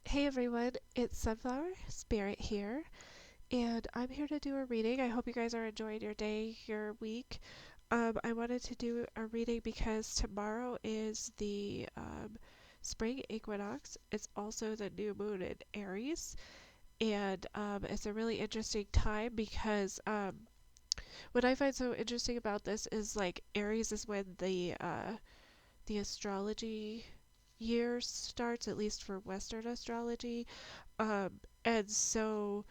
Hey everyone, it's Sunflower Spirit here, and I'm here to do a reading. I hope you guys are enjoying your day, your week. I wanted to do a reading because tomorrow is the spring equinox. It's also the new moon in Aries, and it's a really interesting time because what I find so interesting about this is like Aries is when the astrology year starts, at least for Western astrology. And so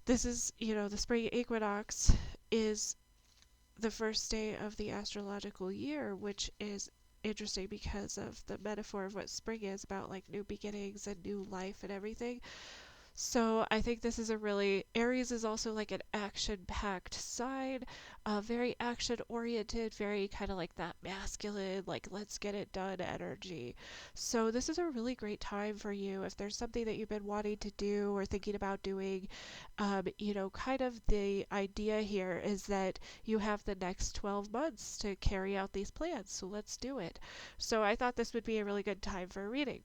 this is, the spring equinox is the first day of the astrological year, which is interesting because of the metaphor of what spring is about, like new beginnings and new life and everything. So I think this is a really, Aries is also like an action-packed sign, very action-oriented, very kind of like that masculine, like let's get it done energy. So this is a really great time for you if there's something that you've been wanting to do or thinking about doing. Kind of the idea here is that you have the next 12 months to carry out these plans, so let's do it. So I thought this would be a really good time for a reading.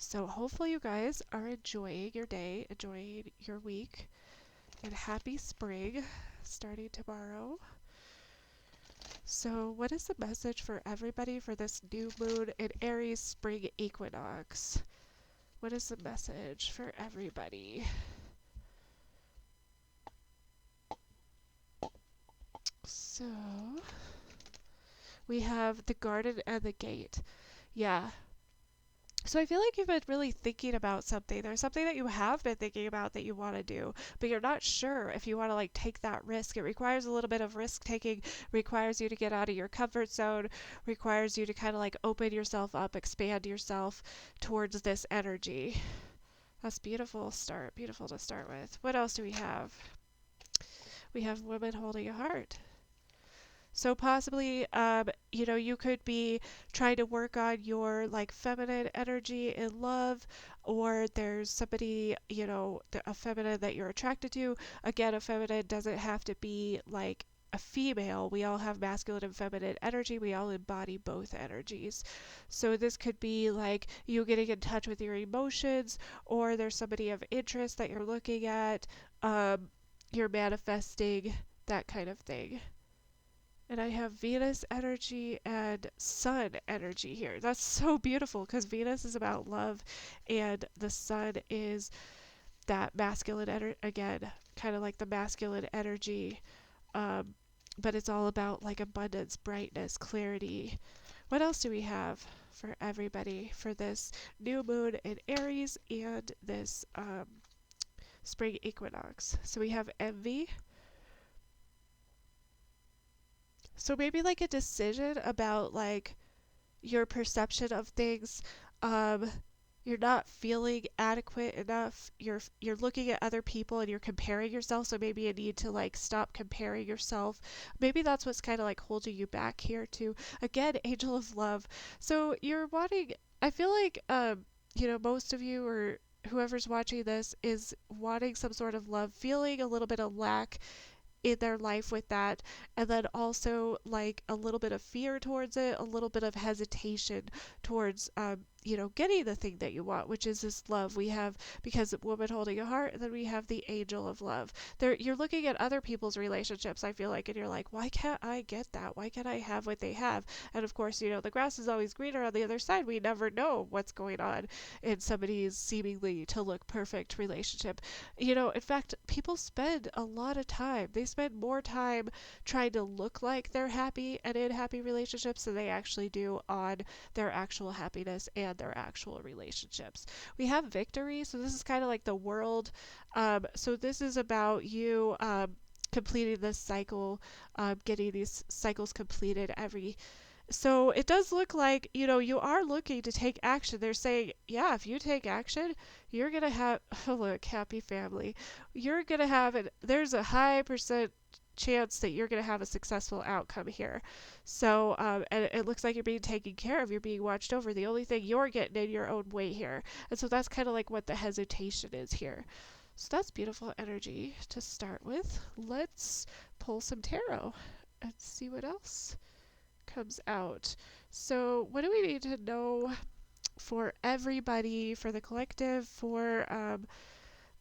So hopefully you guys are enjoying your day, enjoying your week, and happy spring starting tomorrow. So what is the message for everybody for this new moon in Aries spring equinox? What is the message for everybody? So we have the garden and the gate. Yeah, so I feel like you've been really thinking about something. There's something that you have been thinking about that you want to do, but you're not sure if you want to like take that risk. It requires a little bit of risk taking, requires you to get out of your comfort zone, requires you to kind of like open yourself up, expand yourself towards this energy. That's beautiful to start with. What else do we have? We have women holding a heart. So possibly, you could be trying to work on your like feminine energy in love, or there's somebody, a feminine that you're attracted to. Again, a feminine doesn't have to be like a female. We all have masculine and feminine energy. We all embody both energies. So this could be like you getting in touch with your emotions, or there's somebody of interest that you're looking at. You're manifesting that kind of thing. And I have Venus energy and Sun energy here. That's so beautiful because Venus is about love and the Sun is that masculine energy, again, kind of like the masculine energy. Um, but it's all about like abundance, brightness, clarity. What else do we have for everybody for this new moon in Aries and this spring equinox? So we have envy. So maybe like a decision about like your perception of things. Um, you're not feeling adequate enough. You're looking at other people and you're comparing yourself. So maybe you need to like stop comparing yourself. Maybe that's what's kind of like holding you back here too. Again, angel of love. So you're wanting. I feel like most of you or whoever's watching this is wanting some sort of love, feeling a little bit of lack in their life with that, and then also like a little bit of fear towards it, a little bit of hesitation towards getting the thing that you want, which is this love. We have, because woman holding a heart, and then we have the angel of love. There you're looking at other people's relationships, I feel like, and you're like, why can't I get that? Why can't I have what they have? And of course, the grass is always greener on the other side. We never know what's going on in somebody's seemingly to look perfect relationship. In fact, people spend a lot of time. They spend more time trying to look like they're happy and in happy relationships than they actually do on their actual happiness and their actual relationships. We have victory, so this is kind of like the world. So this is about you completing this cycle, getting these cycles completed every. So it does look like, you are looking to take action. They're saying, yeah, if you take action, you're going to have, oh, look, happy family. You're going to have it. There's a high percent chance that you're going to have a successful outcome here. So, and it looks like you're being taken care of. You're being watched over. The only thing you're getting in your own way here. And so that's kind of like what the hesitation is here. So that's beautiful energy to start with. Let's pull some tarot and see what else comes out. So, what do we need to know for everybody, for the collective, for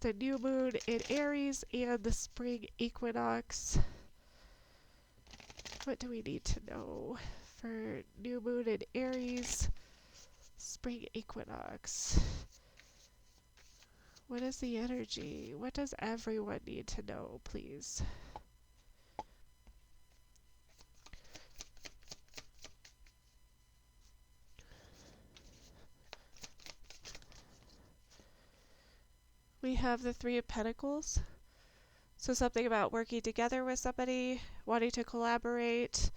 the new moon in Aries and the spring equinox. What do we need to know for new moon in Aries, spring equinox? What is the energy? What does everyone need to know, please? We have the Three of Pentacles. So something about working together with somebody, wanting to collaborate,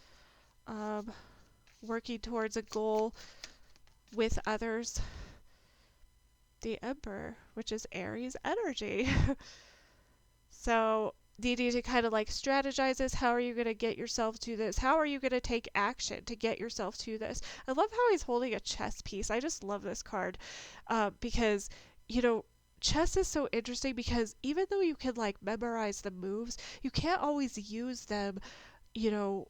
working towards a goal with others. The Emperor, which is Aries energy. So needing to kind of like strategize this. How are you going to get yourself to this? How are you going to take action to get yourself to this? I love how he's holding a chess piece. I just love this card because, you know, chess is so interesting because even though you can like memorize the moves, you can't always use them, you know,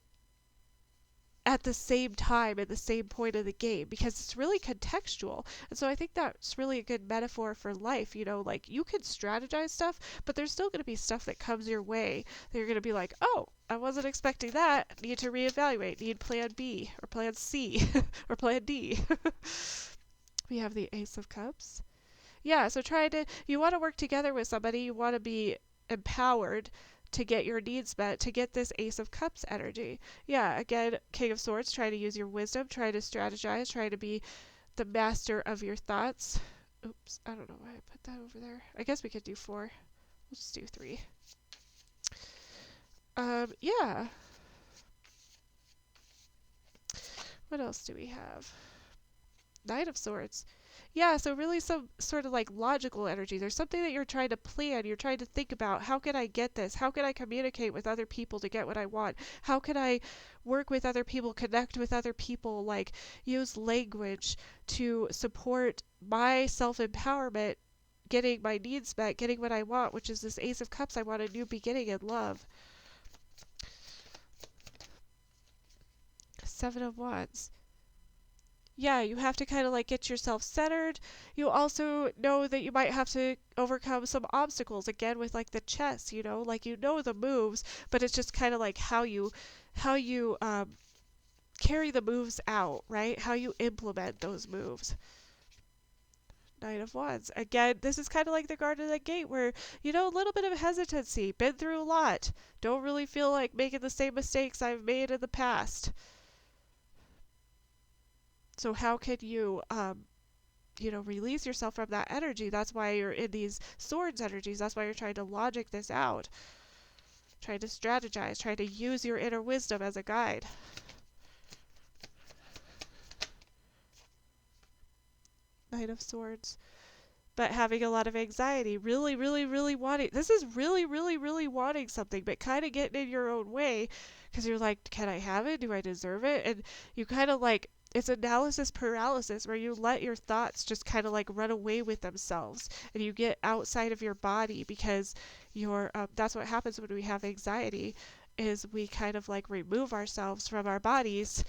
at the same time at the same point of the game because it's really contextual. And so I think that's really a good metaphor for life. You know, like you can strategize stuff, but there's still going to be stuff that comes your way that you're going to be like, oh, I wasn't expecting that. Need to reevaluate. Need plan B or plan C or plan D. We have the Ace of Cups. Yeah, so you want to work together with somebody, you want to be empowered to get your needs met, to get this Ace of Cups energy. Yeah, again, King of Swords, try to use your wisdom, try to strategize, try to be the master of your thoughts. Oops, I don't know why I put that over there. I guess we could do 4. We'll just do 3. Yeah. What else do we have? Knight of Swords. Yeah, so really some sort of like logical energy. There's something that you're trying to plan. You're trying to think about, how can I get this? How can I communicate with other people to get what I want? How can I work with other people, connect with other people, like use language to support my self-empowerment, getting my needs met, getting what I want, which is this Ace of Cups. I want a new beginning in love. 7 of Wands. Yeah, you have to kind of like get yourself centered. You also know that you might have to overcome some obstacles again with like the chess, you know, like you know the moves, but it's just kind of like how you carry the moves out, right? How you implement those moves. Knight of Wands. Again, this is kind of like the Garden of the Gate where, you know, a little bit of hesitancy, been through a lot, don't really feel like making the same mistakes I've made in the past. So how can you, you know, release yourself from that energy? That's why you're in these swords energies. That's why you're trying to logic this out. Trying to strategize. Trying to use your inner wisdom as a guide. Knight of Swords. But having a lot of anxiety. Really, really, really wanting. This is really, really, really wanting something, but kind of getting in your own way. Because you're like, can I have it? Do I deserve it? And you kind of like, it's analysis paralysis where you let your thoughts just kind of like run away with themselves and you get outside of your body because you're that's what happens when we have anxiety, is we kind of like remove ourselves from our bodies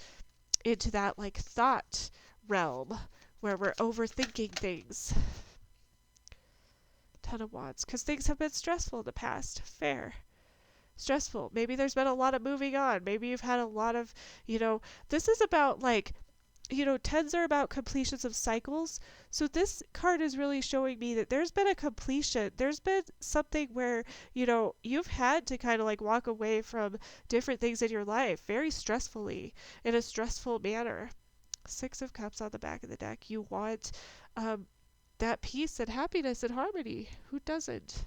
into that like thought realm where we're overthinking things. 10 of Wands, because things have been stressful in the past. Fair. Stressful. Maybe there's been a lot of moving on. Maybe you've had a lot of, you know, this is about like, you know, 10s are about completions of cycles. So this card is really showing me that there's been a completion. There's been something where, you know, you've had to kind of like walk away from different things in your life very stressfully, in a stressful manner. 6 of Cups on the back of the deck. You want that peace and happiness and harmony. Who doesn't?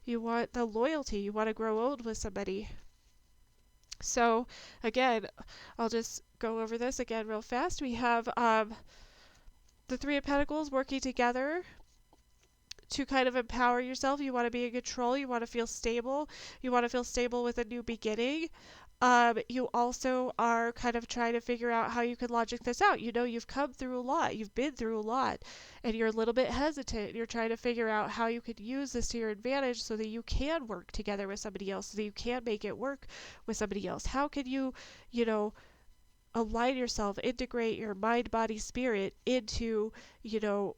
You want the loyalty. You want to grow old with somebody. So again, I'll just go over this again real fast. We have the 3 of Pentacles working together to kind of empower yourself. You want to be in control. You want to feel stable. You want to feel stable with a new beginning. You also are kind of trying to figure out how you can logic this out. You know, you've come through a lot. You've been through a lot. And you're a little bit hesitant. You're trying to figure out how you could use this to your advantage so that you can work together with somebody else, so that you can make it work with somebody else. How can you, you know, align yourself, integrate your mind, body, spirit into, you know,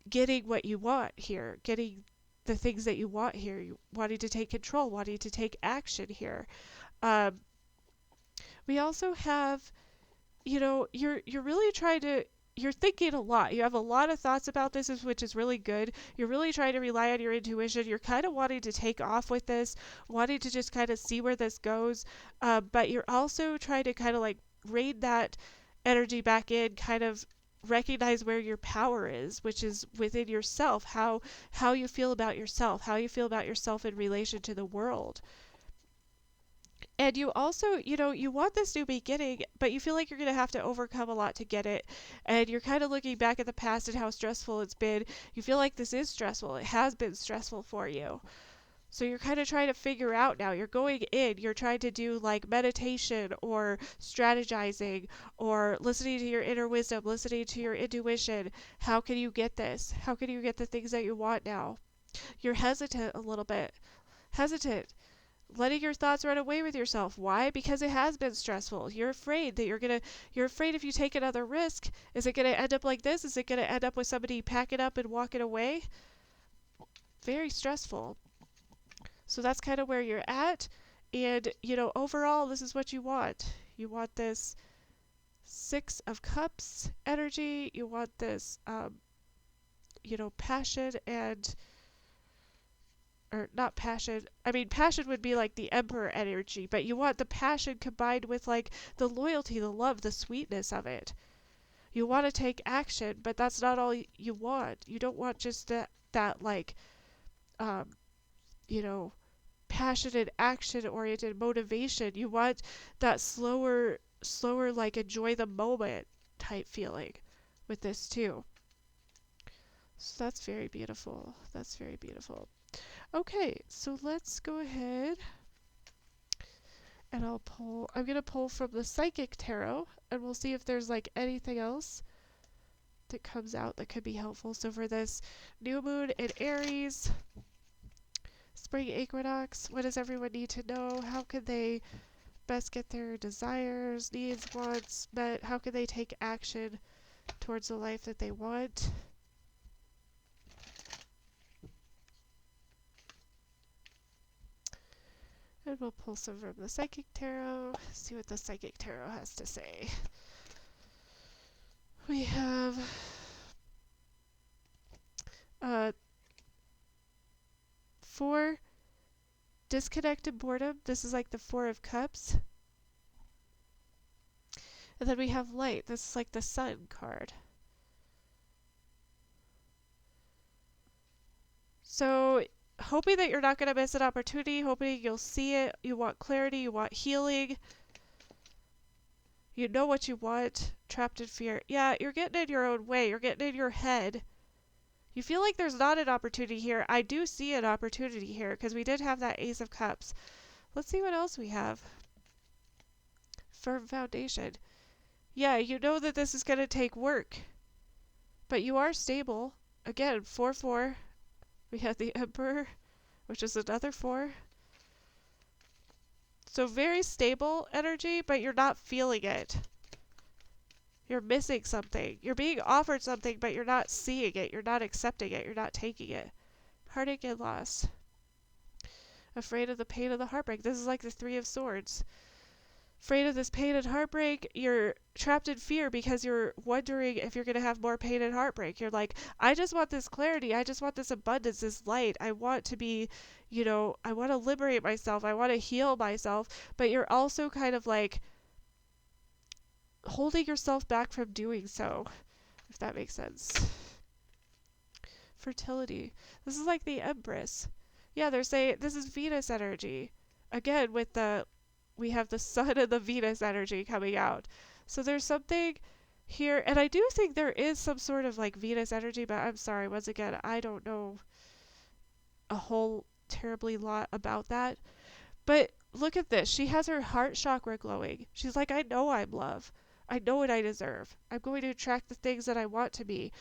getting what you want here, getting the things that you want here, you wanting to take control, wanting to take action here. Um, we also have, you're really trying to, you're thinking a lot. You have a lot of thoughts about this, which is really good. You're really trying to rely on your intuition. You're kind of wanting to take off with this, wanting to just kind of see where this goes. But you're also trying to kind of like rein that energy back in, kind of recognize where your power is, which is within yourself, how you feel about yourself, how you feel about yourself in relation to the world. And you also, you want this new beginning, but you feel like you're going to have to overcome a lot to get it. And you're kind of looking back at the past and how stressful it's been. You feel like this is stressful. It has been stressful for you. So you're kind of trying to figure out now. You're going in, you're trying to do like meditation or strategizing or listening to your inner wisdom, listening to your intuition. How can you get this? How can you get the things that you want now? You're hesitant a little bit. Hesitant, letting your thoughts run away with yourself. Why? Because it has been stressful. You're afraid that you're afraid if you take another risk, is it gonna end up like this? Is it gonna end up with somebody packing up and walking away? Very stressful. So that's kind of where you're at. And, overall, this is what you want. You want this Six of Cups energy. You want this, passion and, or not passion. I mean, passion would be like the Emperor energy, but you want the passion combined with like the loyalty, the love, the sweetness of it. You want to take action, but that's not all you want. You don't want just that like, um, you know, passionate, action-oriented motivation. You want that slower, like enjoy the moment type feeling with this too. So that's very beautiful. That's very beautiful. Okay, so let's go ahead and I'm going to pull from the Psychic Tarot, and we'll see if there's like anything else that comes out that could be helpful. So for this new moon in Aries, spring equinox, what does everyone need to know? How can they best get their desires, needs, wants met? How can they take action towards the life that they want? And we'll pull some from the Psychic Tarot, see what the Psychic Tarot has to say. We have 4, disconnected boredom. This is like the 4 of Cups. And then we have light. This is like the Sun card. So hoping that you're not going to miss an opportunity, hoping you'll see it. You want clarity, you want healing. You know what you want. Trapped in fear. Yeah, you're getting in your own way. You're getting in your head. You feel like there's not an opportunity here. I do see an opportunity here because we did have that Ace of Cups. Let's see what else we have. Firm foundation. Yeah, you know that this is going to take work. But you are stable. Again, 4-4. We have the Emperor, which is another 4. So very stable energy, but you're not feeling it. You're missing something. You're being offered something, but you're not seeing it. You're not accepting it. You're not taking it. Heartache and loss. Afraid of the pain and the heartbreak. This is like the 3 of Swords. Afraid of this pain and heartbreak. You're trapped in fear because you're wondering if you're going to have more pain and heartbreak. You're like, I just want this clarity. I just want this abundance, this light. I want to be, I want to liberate myself. I want to heal myself. But you're also kind of like holding yourself back from doing so, if that makes sense. Fertility. This is like the Empress. Yeah, they're saying this is Venus energy. Again, we have the Sun and the Venus energy coming out. So there's something here, and I do think there is some sort of like Venus energy, but I'm sorry, once again, I don't know a whole terribly lot about that. But look at this. She has her heart chakra glowing. She's like, I know I'm love. I know what I deserve. I'm going to attract the things that I want to be.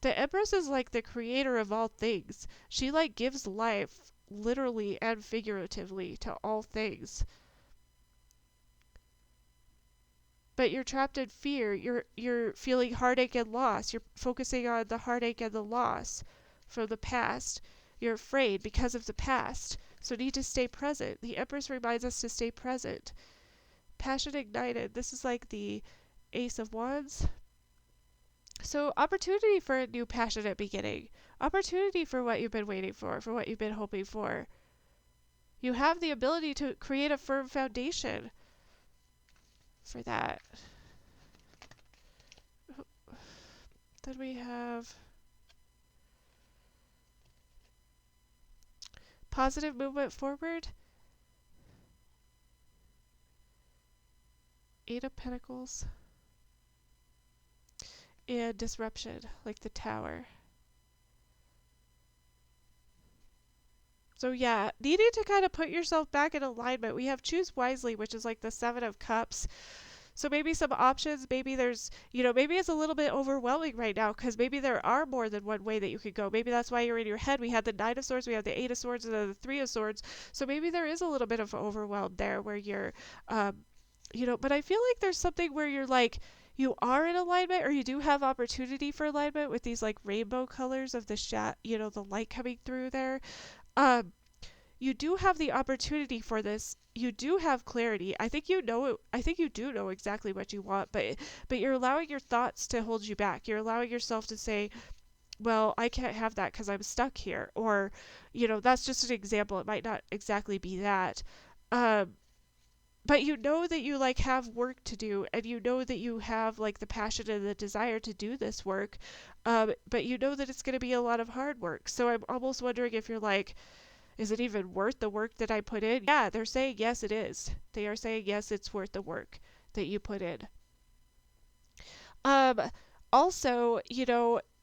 The Empress is like the creator of all things. She like gives life literally and figuratively to all things. but you're trapped in fear. You're feeling heartache and loss. You're focusing on the heartache and the loss from the past. You're afraid because of the past. So need to stay present. The Empress reminds us to stay present. Passion ignited. This is like the Ace of Wands. So opportunity for a new passionate beginning. Opportunity for what you've been waiting for what you've been hoping for. You have the ability to create a firm foundation for that. Then we have positive movement forward. Eight of Pentacles. And disruption, like the Tower. So yeah, needing to kind of put yourself back in alignment. We have choose wisely, which is like the Seven of Cups. So maybe some options, maybe there's, maybe it's a little bit overwhelming right now because maybe there are more than one way that you could go. Maybe that's why you're in your head. We had the Nine of Swords, we have the Eight of Swords, and then the Three of Swords. So maybe there is a little bit of overwhelm there where you're, but I feel like there's something where you're like, you are in alignment or you do have opportunity for alignment with these like rainbow colors of the light coming through there. Um, you do have the opportunity for this. You do have clarity. I think you know it. I think you do know exactly what you want, but you're allowing your thoughts to hold you back. You're allowing yourself to say, well, I can't have that because I'm stuck here. Or, that's just an example. It might not exactly be that. But you know that you like have work to do, and you know that you have like the passion and the desire to do this work. But you know that it's going to be a lot of hard work. So I'm almost wondering if you're like, is it even worth the work that I put in? Yeah, they're saying yes, it is. They are saying yes, it's worth the work that you put in. Um, Also,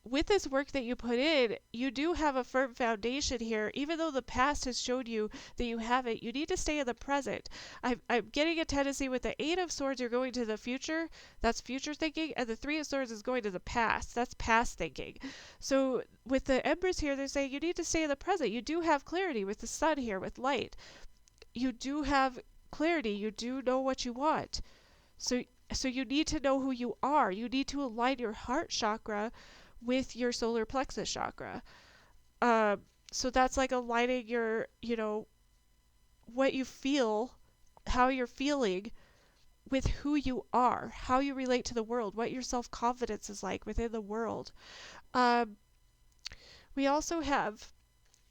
with this work that you put in, you do have a firm foundation here. Even though the past has showed you that you haven't, you need to stay in the present. I'm getting a tendency with the Eight of Swords, you're going to the future. That's future thinking. And the Three of Swords is going to the past. That's past thinking. So with the Empress here, they're saying you need to stay in the present. You do have clarity with the sun here, with light. You do have clarity. You do know what you want. So you need to know who you are. You need to align your heart chakra with your solar plexus chakra. So that's like aligning your, what you feel, how you're feeling with who you are, how you relate to the world, what your self-confidence is like within the world. Um, we also have,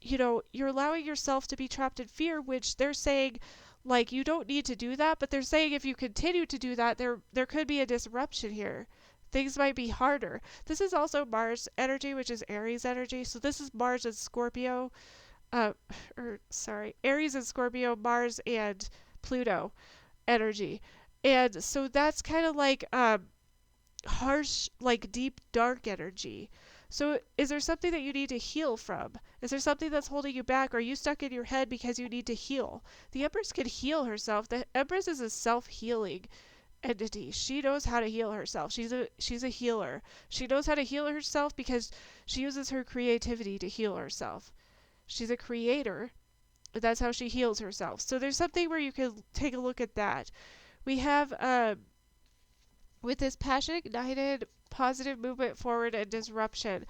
you're allowing yourself to be trapped in fear, which they're saying, like, you don't need to do that, but they're saying if you continue to do that, there could be a disruption here. Things might be harder. This is also Mars energy, which is Aries energy. So this is Mars and Scorpio, Aries and Scorpio, Mars and Pluto energy. And so that's kind of like harsh, like deep, dark energy. So is there something that you need to heal from? Is there something that's holding you back? Are you stuck in your head because you need to heal? The Empress can heal herself. The Empress is a self-healing entity. She knows how to heal herself. She's a healer. She knows how to heal herself because she uses her creativity to heal herself. She's a creator. That's how she heals herself. So there's something where you can take a look at that. We have with this passion ignited, positive movement forward, and disruption.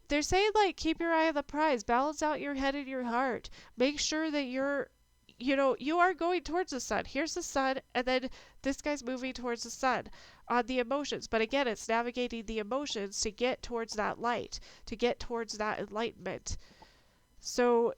They're saying like keep your eye on the prize, balance out your head and your heart. Make sure that you are going towards the sun. Here's the sun, and then this guy's moving towards the sun on the emotions. But again, it's navigating the emotions to get towards that light, to get towards that enlightenment. So,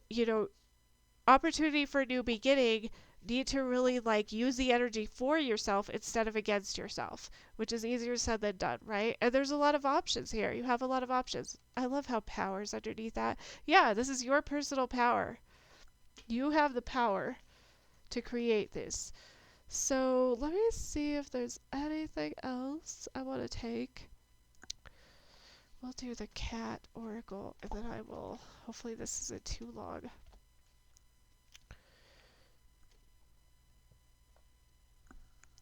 opportunity for a new beginning, need to really like use the energy for yourself instead of against yourself, which is easier said than done, right? And there's a lot of options here. You have a lot of options. I love how power's underneath that. Yeah, this is your personal power. You have the power to create this. So let me see if there's anything else I want to take. We'll do the cat oracle, and then I will, hopefully this isn't too long.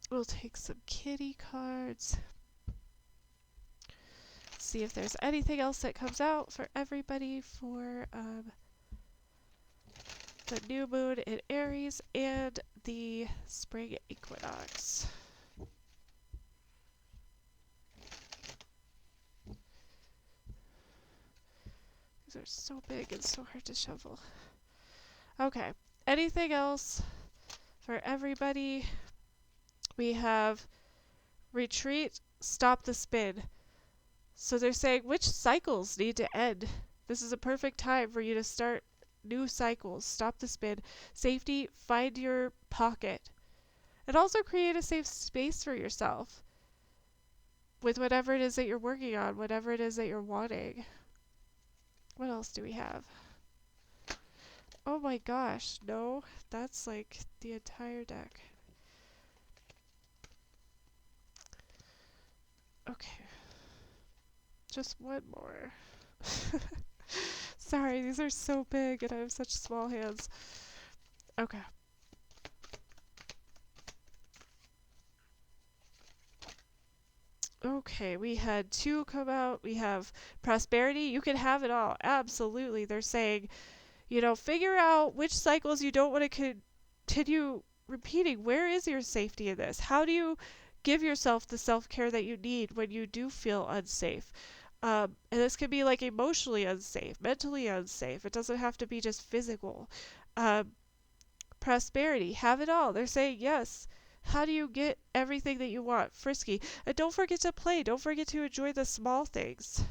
We'll take some kitty cards. See if there's anything else that comes out for everybody for the new moon in Aries and the spring equinox. These are so big and so hard to shovel. Okay. Anything else for everybody? We have retreat, stop the spin. So they're saying which cycles need to end. This is a perfect time for you to start new cycles. Stop the spin. Safety, find your pocket. And also create a safe space for yourself with whatever it is that you're working on, whatever it is that you're wanting. What else do we have? Oh my gosh, no, that's like the entire deck. Okay, just one more. Sorry, these are so big and I have such small hands. Okay. Okay, we had two come out. We have prosperity. You can have it all. Absolutely. They're saying, figure out which cycles you don't want to continue repeating. Where is your safety in this? How do you give yourself the self-care that you need when you do feel unsafe? And this can be like emotionally unsafe, mentally unsafe. It doesn't have to be just physical. Um, Prosperity, have it all. They're saying yes. How do you get everything that you want? Frisky. And don't forget to play. Don't forget to enjoy the small things.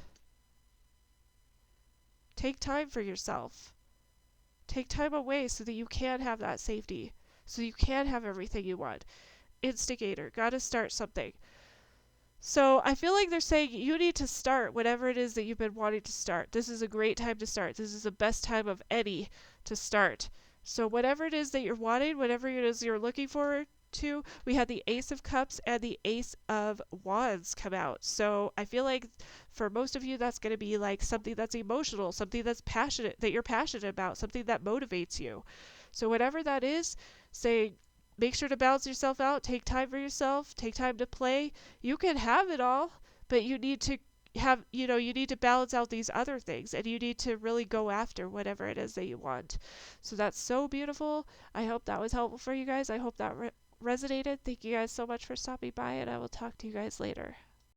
Take time for yourself. Take time away so that you can have that safety. So you can have everything you want. Instigator. Gotta start something. So I feel like they're saying you need to start whatever it is that you've been wanting to start. This is a great time to start. This is the best time of any to start. So whatever it is that you're wanting, whatever it is you're looking forward to, we had the Ace of Cups and the Ace of Wands come out. So I feel like for most of you that's going to be like something that's emotional, something that's passionate, that you're passionate about, something that motivates you. So whatever that is, say make sure to balance yourself out, take time for yourself, take time to play. You can have it all, but you need to you need to balance out these other things and you need to really go after whatever it is that you want. So that's so beautiful. I hope that was helpful for you guys. I hope that resonated. Thank you guys so much for stopping by and I will talk to you guys later.